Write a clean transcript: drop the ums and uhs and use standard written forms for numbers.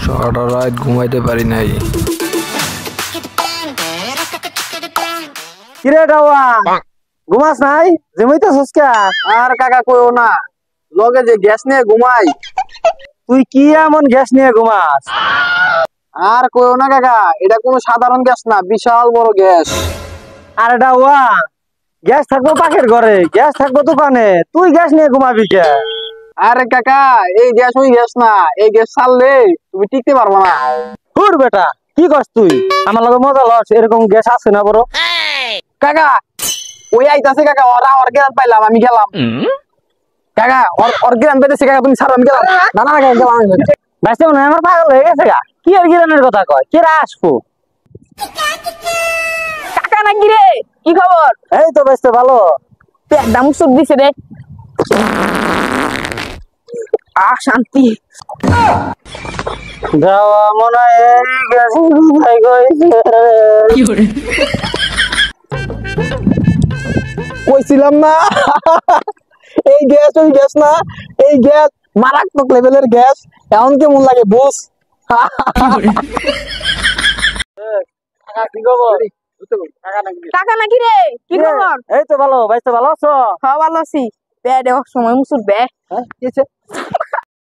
সারা রাত ঘুমাইতে পারি নাই। কিরে গাওয়া ঘুমাস নাই? জমিতেছস কে? আর কাকা কইও না, লগে যে গ্যাস নিয়ে ঘুমাই। তুই কি এমন গ্যাস নিয়ে ঘুমাস? আর কইও না কাকা, এটা কোনো সাধারণ গ্যাস না, বিশাল বড় গ্যাস। আর এটা গ্যাস থাকবো পাখির ঘরে, গ্যাস থাকবো দোকানে, তুই গ্যাস নিয়ে ঘুমাবি কে? আরে কাকা, এই গ্যাস ওই গ্যাস না, এই গ্যাস ছাড়লে তুমি টিকতে পারবে না। হুর বেটা, কি করছ তুই? আমার লগে মজা লস, এরকম গ্যাস আছে না বড়? কাকা ওই আইতাছে কাকা, ওরা অর্গ্যান পাইলাম, আমি গেলাম। কাকা অর্গ্যান পেতেছে কাকা, তুমি ছাড়ো, আমি গেলাম। না না কাকা গেলাম। বাইসে মনে হয় আমার পাগল হয়ে গেছে গা। কি আর গিরানের কথা কয়? কেরা আসবো? কাকা নাকি রে? কি খবর? এই তো বাইসে ভালো। পেট দাম সুদ দিছে রে। শান্তি। যাওয়া মনে হয় এই গ্যাস কোথায় গেছে? কইছিলাম না এই গ্যাস ওই গ্যাস না, এই গ্যাস মারাত্মক লেভেলের গ্যাস। এখন কেমন লাগে বুঝ? কি খবর? কাকা নাকি রে? কি খবর? এই তো ভালো। বাইসে ভালো আছো? খাওয়া ভালো আছি। পেট সময় মুসুর বে। হ্যাঁ, কি হয়েছে?